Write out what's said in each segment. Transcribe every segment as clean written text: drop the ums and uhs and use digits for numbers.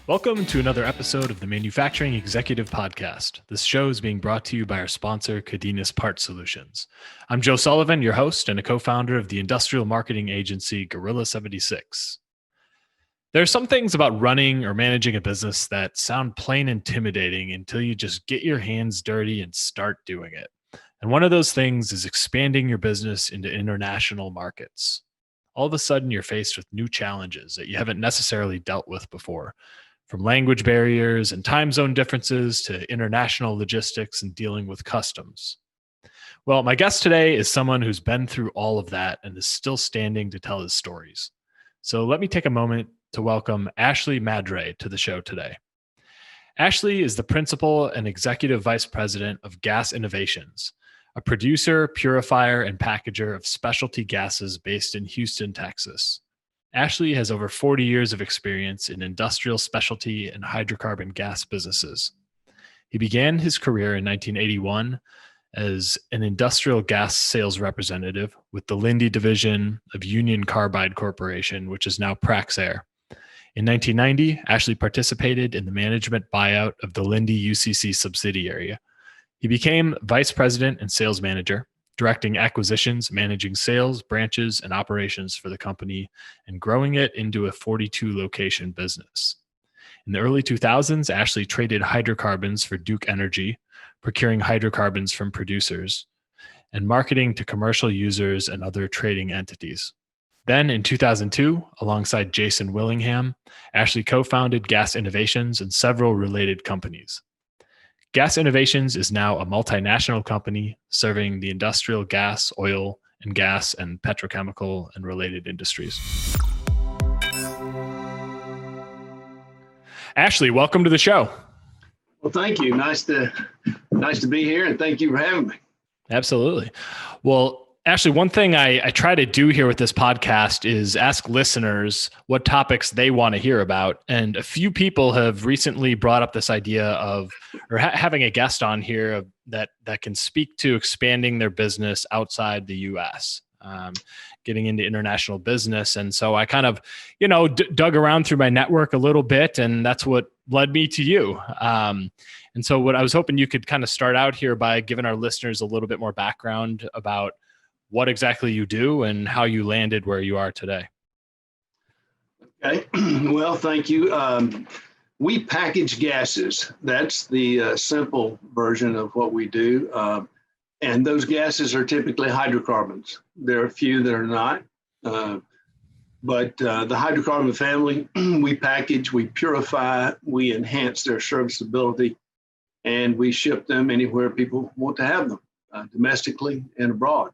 Welcome to another episode of the Manufacturing Executive Podcast. This show is being brought to you by our sponsor, Cadenas Part Solutions. I'm Joe Sullivan, your host and a co-founder of the industrial marketing agency Ep26. There are some things about running or managing a business that sound plain intimidating until you just get your hands dirty and start doing it. And one of those things is expanding your business into international markets. All of a sudden, you're faced with new challenges that you haven't necessarily dealt with before. From language barriers and time zone differences to international logistics and dealing with customs. Well, my guest today is someone who's been through all of that and is still standing to tell his stories. So let me take a moment to welcome Ashley Madray to the show today. Ashley is the principal and executive vice president of Gas Innovations, a producer, purifier, and packager of specialty gases based in Houston, Texas. Ashley has over 40 years of experience in industrial specialty and hydrocarbon gas businesses. He began his career in 1981 as an industrial gas sales representative with the Linde division of Union Carbide Corporation, which is now Praxair. In 1990, Ashley participated in the management buyout of the Linde UCC subsidiary. He became vice president and sales manager, directing acquisitions, managing sales, branches, and operations for the company, and growing it into a 42-location business. In the early 2000s, Ashley traded hydrocarbons for Duke Energy, procuring hydrocarbons from producers, and marketing to commercial users and other trading entities. Then in 2002, alongside Jason Willingham, Ashley co-founded Gas Innovations and several related companies. Gas Innovations is now a multinational company serving the industrial gas, oil, and gas and petrochemical and related industries. Ashley, welcome to the show. Well, thank you. Nice to be here, and thank you for having me. Absolutely. Well, Ashley, one thing I try to do here with this podcast is ask listeners what topics they want to hear about. And a few people have recently brought up this idea of having a guest on here that can speak to expanding their business outside the U.S., getting into international business. And so I kind of, dug around through my network a little bit, and that's what led me to you. And so what I was hoping you could kind of start out here by giving our listeners a little bit more background about what exactly you do and how you landed where you are today. Okay. Well, thank you. We package gases. That's the simple version of what we do. And those gases are typically hydrocarbons. There are a few that are not. But the hydrocarbon family, we package, we purify, we enhance their serviceability, and we ship them anywhere people want to have them, domestically and abroad.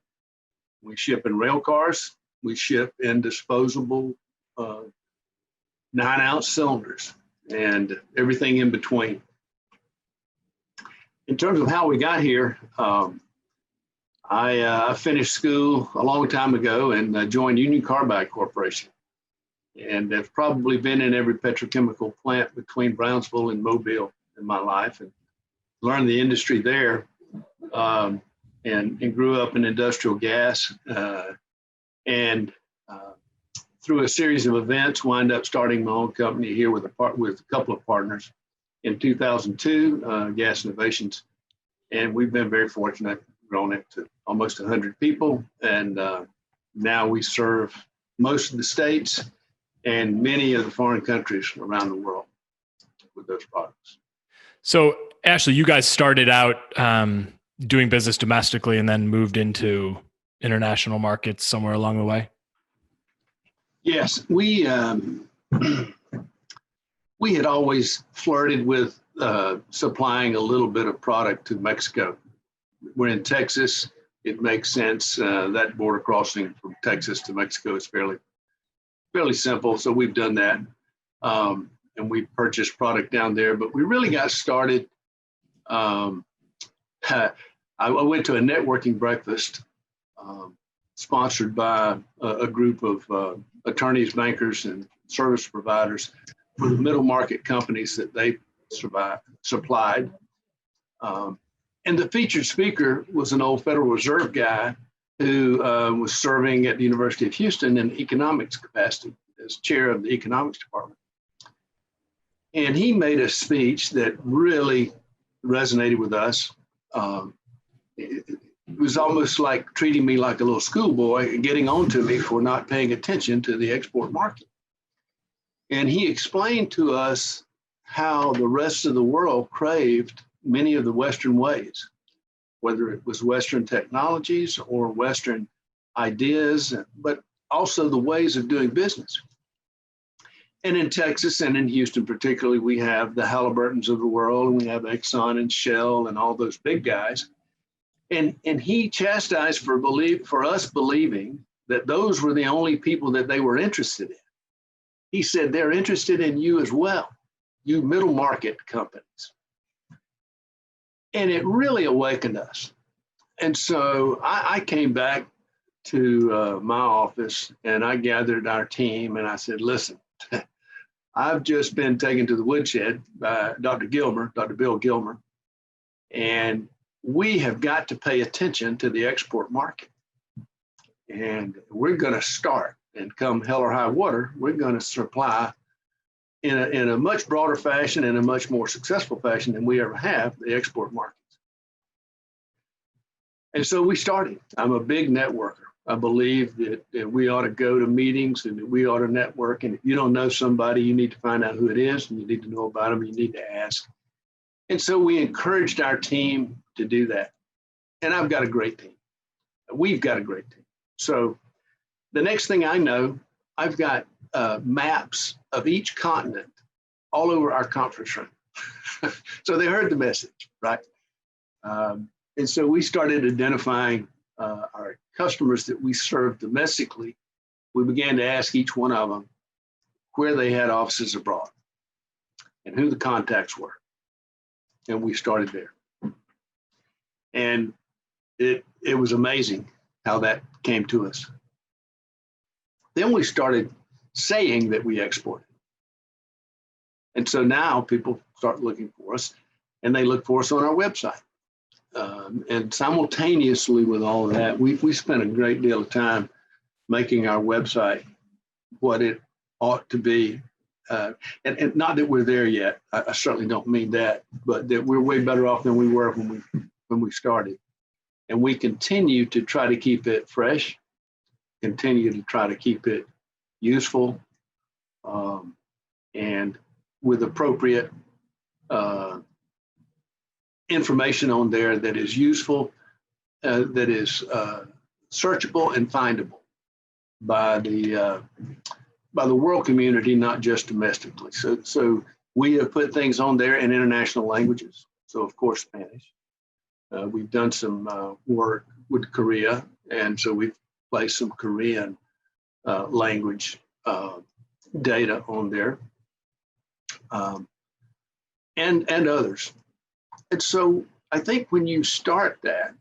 We ship in rail cars. We ship in disposable 9-ounce cylinders and everything in between. In terms of how we got here, I finished school a long time ago and joined Union Carbide Corporation. And have probably been in every petrochemical plant between Brownsville and Mobile in my life and learned the industry there. And grew up in industrial gas, and through a series of events, wound up starting my own company here with a couple of partners in 2002, Gas Innovations, and we've been very fortunate, grown it to almost 100 people, and now we serve most of the states and many of the foreign countries around the world with those products. So, Ashley, you guys started out doing business domestically and then moved into international markets somewhere along the way? Yes, we had always flirted with supplying a little bit of product to Mexico. We're in Texas. It makes sense. That border crossing from Texas to Mexico is fairly simple. So we've done that. And we purchased product down there, but we really got started. I went to a networking breakfast sponsored by a group of attorneys, bankers, and service providers for the middle market companies that they supplied. And the featured speaker was an old Federal Reserve guy who was serving at the University of Houston in economics capacity as chair of the economics department. And he made a speech that really resonated with us. It was almost like treating me like a little schoolboy and getting on to me for not paying attention to the export market. And he explained to us how the rest of the world craved many of the Western ways, whether it was Western technologies or Western ideas, but also the ways of doing business. And in Texas and in Houston particularly, we have the Halliburtons of the world, and we have Exxon and Shell and all those big guys. And he chastised for us believing that those were the only people that they were interested in. He said, they're interested in you as well, you middle market companies. And it really awakened us. And so I came back to my office and I gathered our team and I said, listen, I've just been taken to the woodshed by Dr. Bill Gilmer, and we have got to pay attention to the export market. And we're going to start, and come hell or high water, we're going to supply in a much broader fashion and a much more successful fashion than we ever have the export markets. And so we started. I'm a big networker. I believe that we ought to go to meetings and that we ought to network. And if you don't know somebody, you need to find out who it is, and you need to know about them. You need to ask. And so we encouraged our team to do that. And I've got a great team. We've got a great team. So the next thing I know, I've got maps of each continent all over our conference room. So they heard the message, right? And so we started identifying our customers that we serve domestically. We began to ask each one of them where they had offices abroad and who the contacts were. And we started there. And it was amazing how that came to us. Then we started saying that we exported. And so now people start looking for us, and they look for us on our website. And simultaneously with all of that, we spent a great deal of time making our website what it ought to be. And not that we're there yet. I certainly don't mean that, but that we're way better off than we were when we started. And we continue to try to keep it fresh, continue to try to keep it useful, and with appropriate information on there that is useful, that is searchable and findable by the world community, not just domestically. So we have put things on there in international languages. So of course, Spanish. We've done some work with Korea, and so we've placed some Korean language data on there, and others. And so I think when you start that,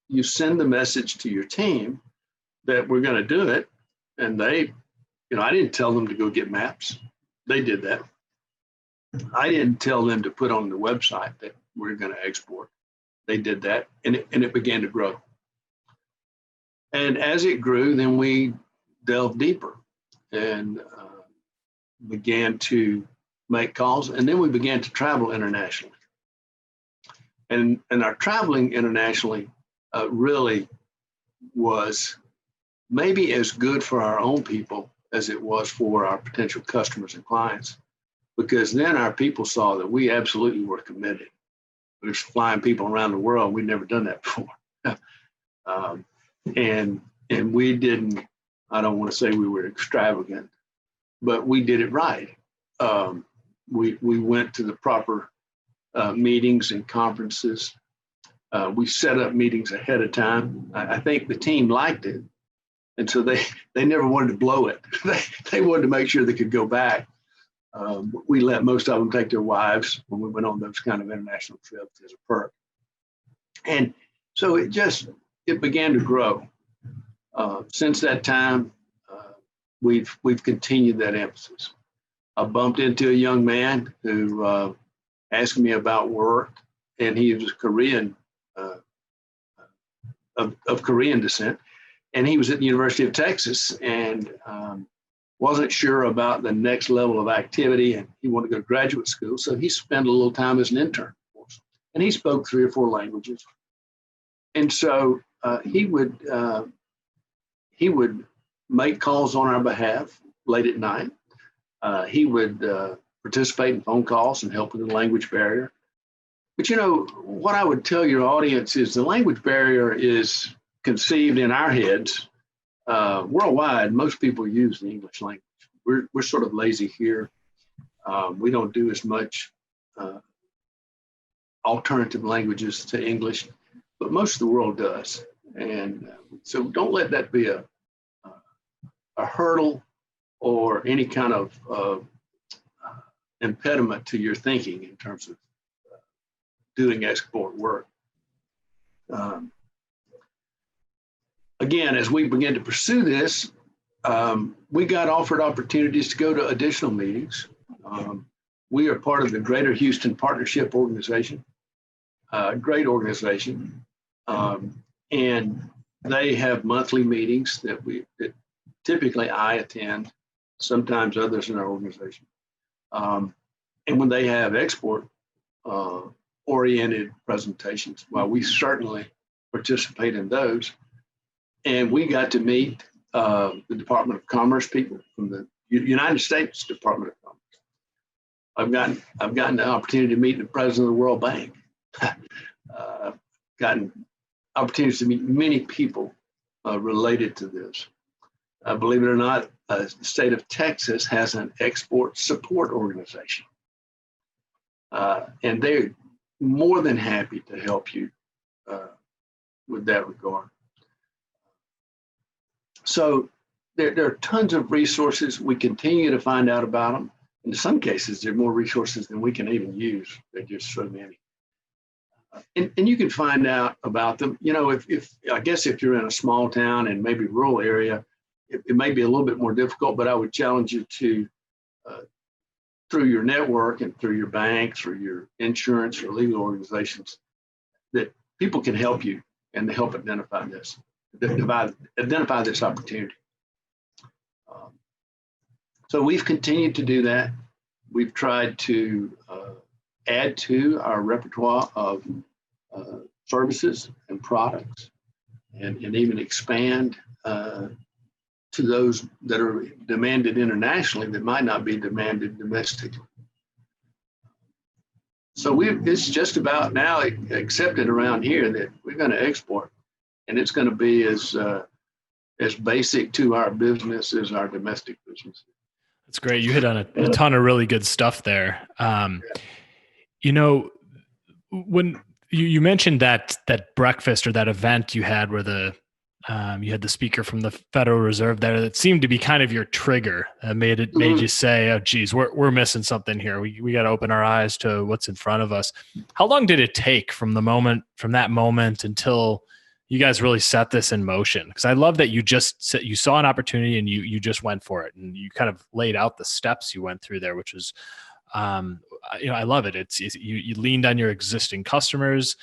you send the message to your team that we're going to do it, and they, I didn't tell them to go get maps. They did that. I didn't tell them to put on the website that we're going to export. They did that, and it began to grow. And as it grew, then we delved deeper and began to make calls, and then we began to travel internationally. And our traveling internationally really was maybe as good for our own people as it was for our potential customers and clients, because then our people saw that we absolutely were committed. We were flying people around the world. We'd never done that before. And we didn't, I don't want to say we were extravagant, but we did it right. We went to the proper meetings and conferences. We set up meetings ahead of time. I think the team liked it. And so they never wanted to blow it. They wanted to make sure they could go back. We let most of them take their wives when we went on those kind of international trips as a perk. And so it began to grow. Since that time, we've continued that emphasis. I bumped into a young man who asked me about work, and he was Korean, of Korean descent, and he was at the University of Texas, and wasn't sure about the next level of activity, and he wanted to go to graduate school. So he spent a little time as an intern for us. And he spoke 3 or 4 languages. And so he would make calls on our behalf late at night. He would participate in phone calls and help with the language barrier. But what I would tell your audience is the language barrier is conceived in our heads. Worldwide, most people use the English language. We're sort of lazy here. We don't do as much alternative languages to English, but most of the world does. And so don't let that be a hurdle or any kind of impediment to your thinking in terms of doing export work. Again, as we begin to pursue this, we got offered opportunities to go to additional meetings. We are part of the Greater Houston Partnership Organization, a great organization, and they have monthly meetings that typically I attend, sometimes others in our organization. And when they have export oriented presentations, well, we certainly participate in those. And we got to meet the Department of Commerce people from the United States Department of Commerce. I've gotten the opportunity to meet the president of the World Bank. Gotten opportunities to meet many people related to this. Believe it or not, the state of Texas has an export support organization. And they're more than happy to help you with that regard. So there are tons of resources. We continue to find out about them. In some cases, there are more resources than we can even use. There are just so many. And you can find out about them. I guess if you're in a small town and maybe rural area, it may be a little bit more difficult, but I would challenge you to, through your network and through your bank, through your insurance or legal organizations, that people can help you and help identify this opportunity. So we've continued to do that. We've tried to add to our repertoire of services and products and even expand to those that are demanded internationally that might not be demanded domestically. So it's just about now accepted around here that we're going to export, and it's going to be as basic to our business as our domestic business. That's great. You hit on a ton of really good stuff there. When you mentioned that breakfast or that event you had where you had the speaker from the Federal Reserve there, that seemed to be kind of your trigger that made you say, oh geez, we're missing something here. We got to open our eyes to what's in front of us. How long did it take from that moment until you guys really set this in motion? Because I love that you saw an opportunity and you just went for it, and you kind of laid out the steps you went through there, which is, I love it. It's you leaned on your existing customers,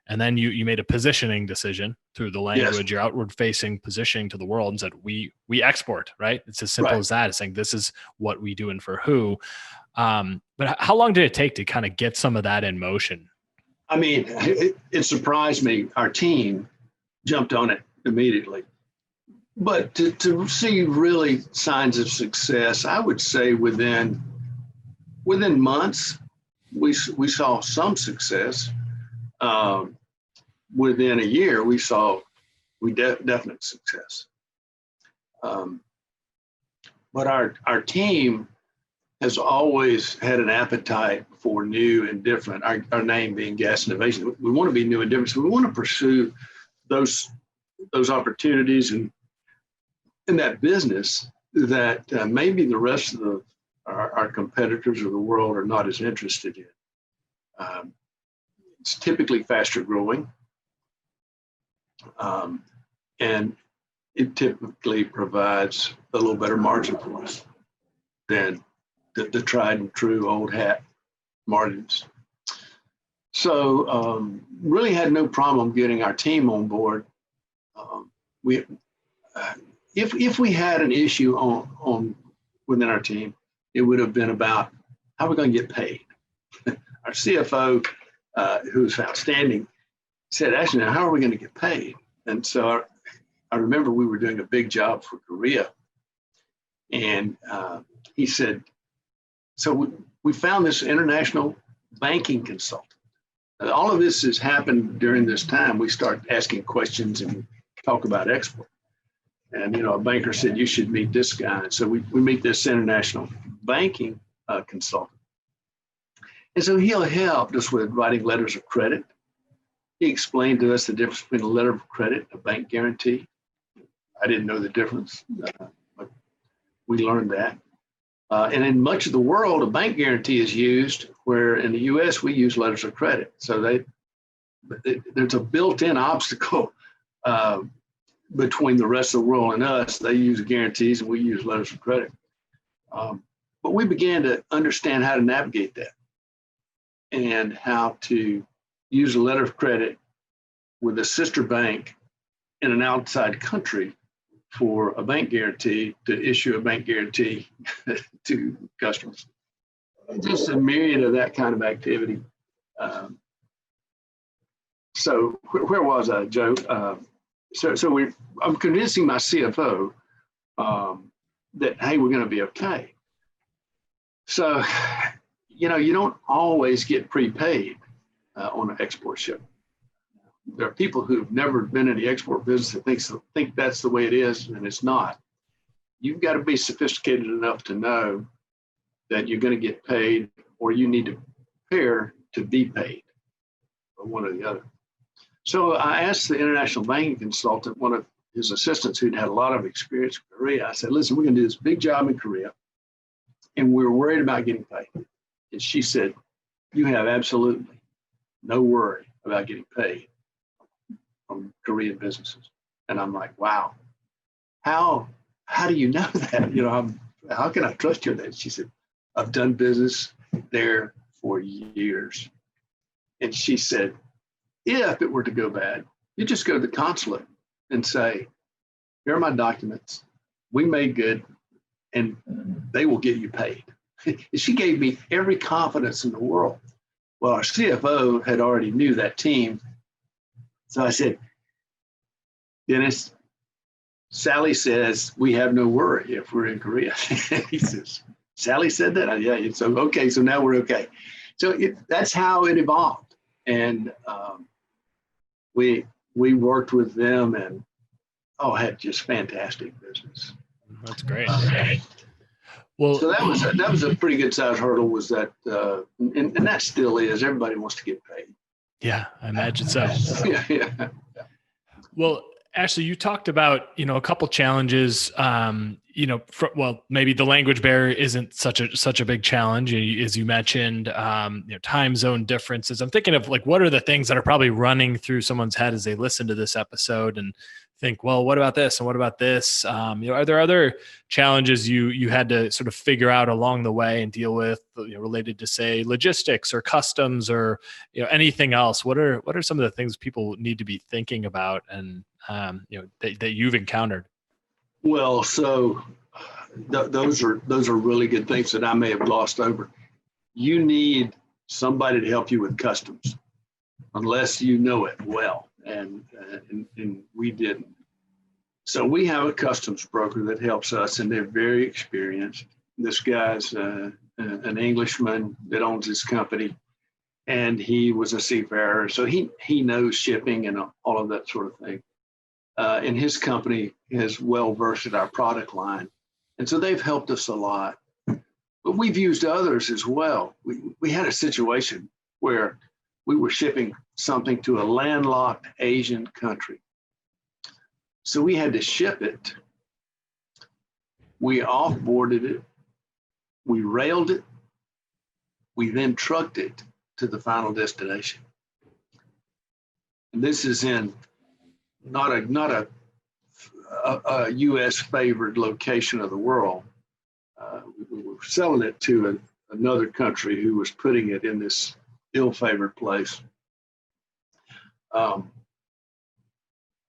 and then you made a positioning decision through the language, yes, your outward facing positioning to the world, and said, we export, right? It's as simple as that. It's saying, this is what we do and for who. But how long did it take to kind of get some of that in motion? I mean, it surprised me. Our team jumped on it immediately. But to see really signs of success, I would say within months, we saw some success. Within a year, we saw definite success. But our team has always had an appetite for new and different, our name being Gas Innovation. We want to be new and different, so we want to pursue those opportunities and in that business that maybe the rest of our competitors of the world are not as interested in. It's typically faster growing, and it typically provides a little better margin for us than the tried and true old hat margins. So really had no problem getting our team on board. If we had an issue on within our team, it would have been about how we're going to get paid. Our CFO, who's outstanding, said, actually, now how are we going to get paid? And so I remember we were doing a big job for Korea. And he said, so we found this international banking consultant. All of this has happened during this time. We start asking questions and talk about export. And, a banker said, you should meet this guy. And so we meet this international banking consultant. And so he'll help us with writing letters of credit. He explained to us the difference between a letter of credit and a bank guarantee. I didn't know the difference, but we learned that. And in much of the world, a bank guarantee is used, where in the U.S. we use letters of credit. So there's a built-in obstacle between the rest of the world and us. They use guarantees and we use letters of credit. But we began to understand how to navigate that and how to use a letter of credit with a sister bank in an outside country for a bank guarantee, to issue a bank guarantee to customers. Just a myriad of that kind of activity. So where was I, Joe? I'm convincing my CFO that, hey, we're going to be okay. So, you don't always get prepaid on an export ship. There are people who've never been in the export business that think that's the way it is, and it's not. You've got to be sophisticated enough to know that you're going to get paid, or you need to prepare to be paid, or one or the other. So I asked the international banking consultant, one of his assistants who'd had a lot of experience in Korea, I said, listen, we're going to do this big job in Korea, and we're worried about getting paid. And she said, you have absolutely no worry about getting paid from Korean businesses. And I'm like, wow, how do you know that? How can I trust you in that? She said, I've done business there for years. And she said, if it were to go bad, you just go to the consulate and say, here are my documents. We made good, and they will get you paid. And she gave me every confidence in the world. Well, our CFO had already knew that team. So I said, Dennis, Sally says we have no worry if we're in Korea. He says, Sally said that? Yeah. So, okay, so now we're okay. So that's how it evolved. And we worked with them and, had just fantastic business. That's great. Well, so that was a pretty good sized hurdle, was that, and that still is, everybody wants to get paid. Yeah, I imagine so. Yeah. Well, Ashley, you talked about, a couple challenges, maybe the language barrier isn't such a big challenge, as you mentioned, time zone differences. I'm thinking of what are the things that are probably running through someone's head as they listen to this episode and think, well, what about this? And what about this? Are there other challenges you had to sort of figure out along the way and deal with, related to, say, logistics or customs or, anything else? What are some of the things people need to be thinking about and, that you've encountered? Well, so those are really good things that I may have glossed over. You need somebody to help you with customs, unless you know it well, and we didn't. So we have a customs broker that helps us, and they're very experienced. This guy's an Englishman that owns his company, and he was a seafarer, so he knows shipping and all of that sort of thing. And his company is well versed in our product line. And so they've helped us a lot. But we've used others as well. We had a situation where we were shipping something to a landlocked Asian country. So we had to ship it. We offboarded it. We railed it. We then trucked it to the final destination. And this is in not a U.S. favored location of the world. We were selling it to another country who was putting it in this ill-favored place.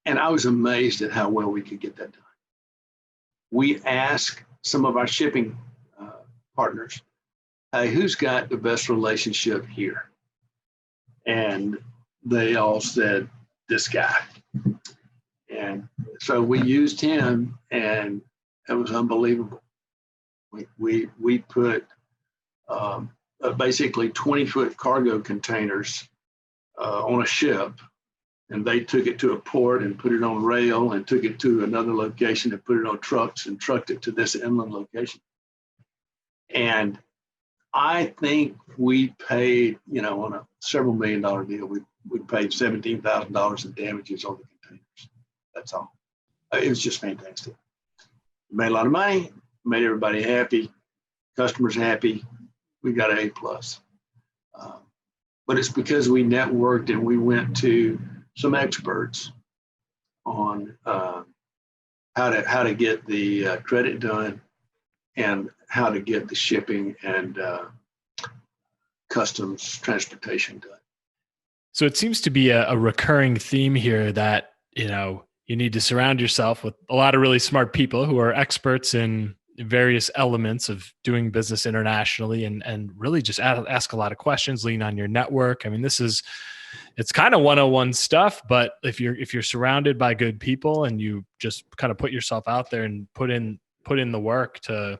And I was amazed at how well we could get that done. We asked some of our shipping partners, hey, who's got the best relationship here? And they all said, this guy. And so we used him, and it was unbelievable. We put basically 20-foot cargo containers on a ship, and they took it to a port and put it on rail and took it to another location and put it on trucks and trucked it to this inland location. And I think we paid, on a several $1 million deal, we paid $17,000 in damages on the containers. That's all. It was just fantastic. We made a lot of money, made everybody happy, customers happy. We got an A+. But it's because we networked and we went to some experts on how to get the credit done and how to get the shipping and customs transportation done. So it seems to be a recurring theme here that, you need to surround yourself with a lot of really smart people who are experts in various elements of doing business internationally, and really just ask a lot of questions, lean on your network. I mean, it's kind of 101 stuff, but if you're surrounded by good people and you just kind of put yourself out there and put in the work to,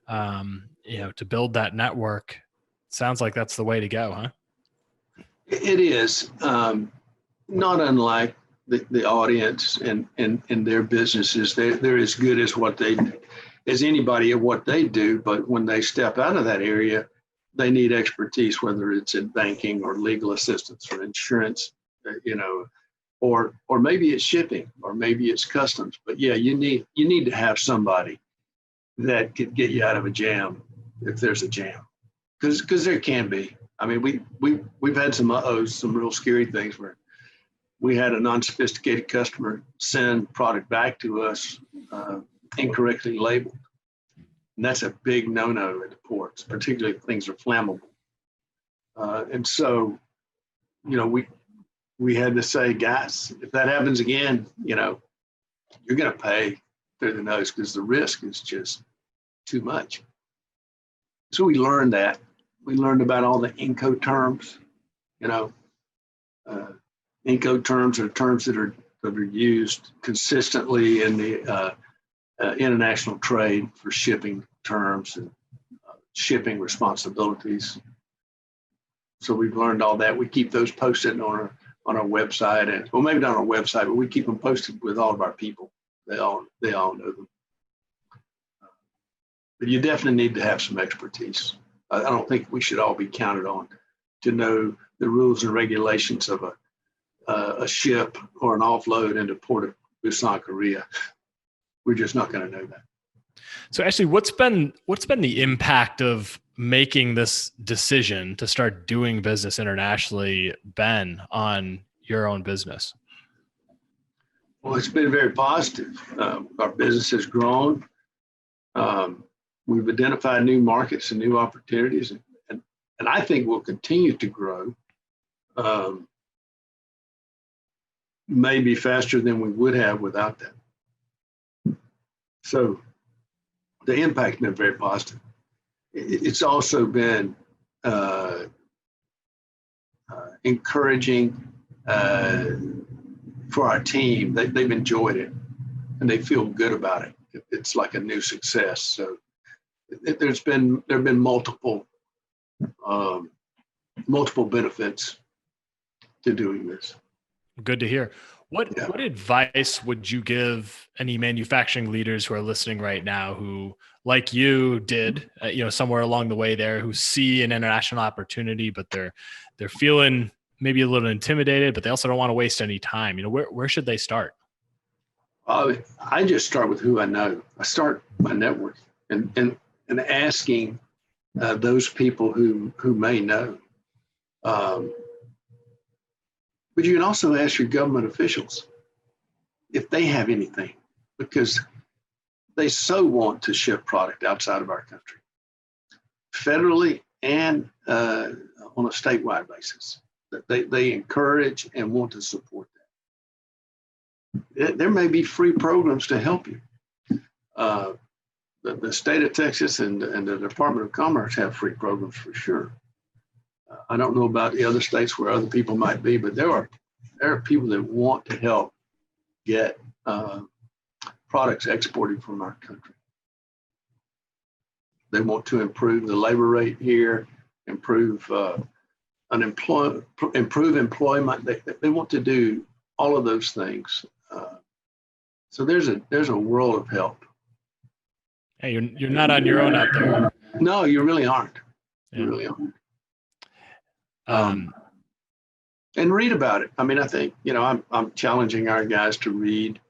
to build that network, sounds like that's the way to go, huh? It is not unlike the audience and their businesses. They're as good as anybody at what they do, but when they step out of that area, they need expertise, whether it's in banking or legal assistance or insurance, or maybe it's shipping, or maybe it's customs. But yeah, you need to have somebody that could get you out of a jam if there's a jam, because there can be. I mean, we've had some real scary things where we had a non-sophisticated customer send product back to us incorrectly labeled. And that's a big no-no at the ports, particularly if things are flammable. And so, we had to say, guys, if that happens again, you're going to pay through the nose because the risk is just too much. So we learned that. We learned about all the Incoterms. Incoterms are terms that are used consistently in the international trade for shipping terms and shipping responsibilities. So we've learned all that. We keep those posted on our website, and well, maybe not on our website, but we keep them posted with all of our people. They all know them. But you definitely need to have some expertise. I don't think we should all be counted on to know the rules and regulations of a ship or an offload into Port of Busan, Korea. We're just not going to know that. So actually, what's been the impact of making this decision to start doing business internationally been on your own business? Well, it's been very positive. Our business has grown. We've identified new markets and new opportunities, and I think we'll continue to grow, maybe faster than we would have without that. So the impact has been very positive. It's also been encouraging for our team. They've enjoyed it and they feel good about it. It's like a new success. So there have been multiple benefits to doing this. Good to hear. What advice would you give any manufacturing leaders who are listening right now who, like you did, somewhere along the way there, who see an international opportunity, but they're feeling maybe a little intimidated, but they also don't want to waste any time? Where should they start? I just start with who I know. I start my network and asking those people who may know. But you can also ask your government officials if they have anything, because they so want to ship product outside of our country, federally and on a statewide basis. They encourage and want to support that. There may be free programs to help you. the state of Texas and the Department of Commerce have free programs for sure. I don't know about the other states where other people might be, but there are people that want to help get products exported from our country. They want to improve the labor rate here, improve employment. They want to do all of those things. So there's a world of help. Hey, you're not on your own out there. No, you really aren't. Yeah. You really aren't. And read about it. I mean, I think, I'm challenging our guys to read.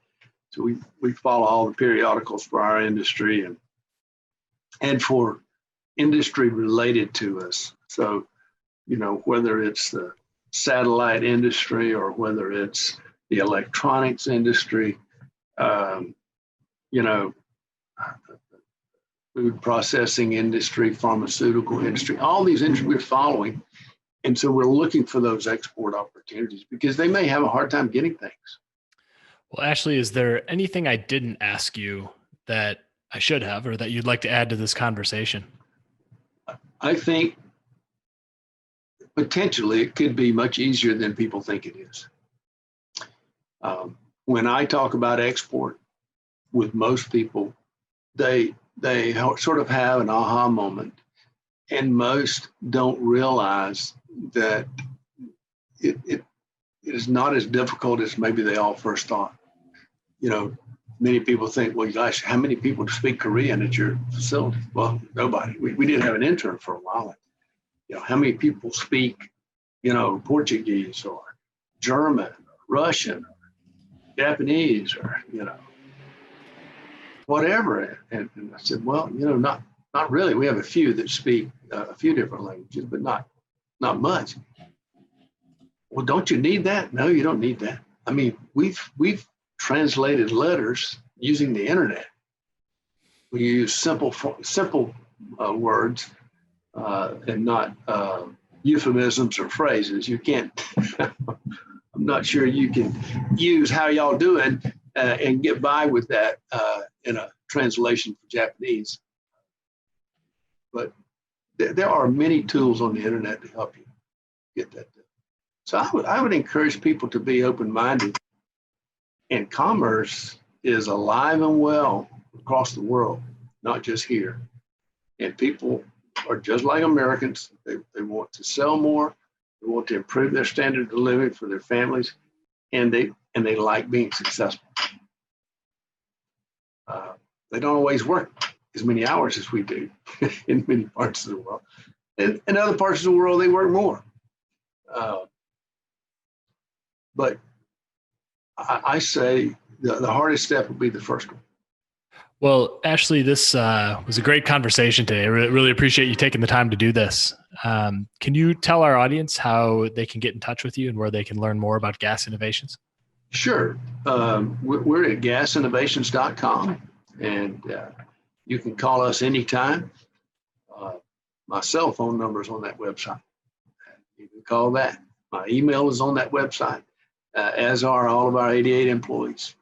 So we follow all the periodicals for our industry and for industry related to us. So, whether it's the satellite industry or whether it's the electronics industry, food processing industry, pharmaceutical industry, all these industries we're following. And so we're looking for those export opportunities because they may have a hard time getting things. Well, Ashley, is there anything I didn't ask you that I should have, or that you'd like to add to this conversation? I think potentially it could be much easier than people think it is. When I talk about export with most people, they sort of have an aha moment, and most don't realize that it is not as difficult as maybe they all first thought. Many people think, well, gosh, how many people speak Korean at your facility? Well, nobody. We did have an intern for a while. How many people speak, Portuguese or German, or Russian, or Japanese, or, whatever. And I said, well, not really. We have a few that speak a few different languages, but not much. Well, don't you need that? No, you don't need that. I mean, we've translated letters using the internet. We use simple words and not euphemisms or phrases. You can't. I'm not sure you can use "how y'all doing" and get by with that in a translation for Japanese. But there are many tools on the internet to help you get that done. So I would encourage people to be open-minded. And commerce is alive and well across the world, not just here. And people are just like Americans. They want to sell more. They want to improve their standard of living for their families, and they like being successful. They don't always work as many hours as we do in many parts of the world. In other parts of the world, they work more. But I say the hardest step would be the first one. Well, Ashley, this was a great conversation today. I really appreciate you taking the time to do this. Can you tell our audience how they can get in touch with you and where they can learn more about Gas Innovations? Sure. We're at gasinnovations.com, and you can call us anytime. My cell phone number is on that website. You can call that. My email is on that website, as are all of our 88 employees.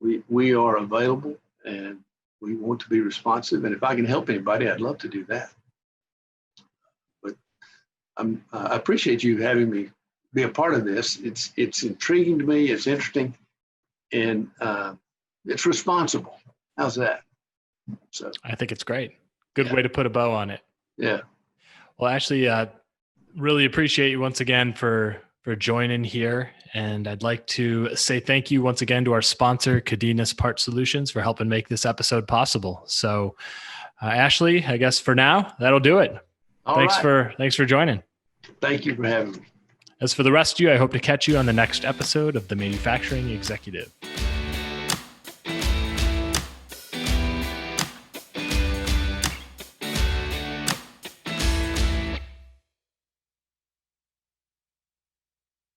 We are available, and we want to be responsive. And if I can help anybody, I'd love to do that. But I appreciate you having me be a part of this. It's intriguing to me. It's interesting, and it's responsible. How's that? So I think it's great. Good way to put a bow on it. Yeah. Well, Ashley, really appreciate you once again for joining here. And I'd like to say thank you once again to our sponsor, Cardenas Part Solutions, for helping make this episode possible. So, Ashley, I guess for now, that'll do it. Thanks for joining. Thank you for having me. As for the rest of you, I hope to catch you on the next episode of The Manufacturing Executive.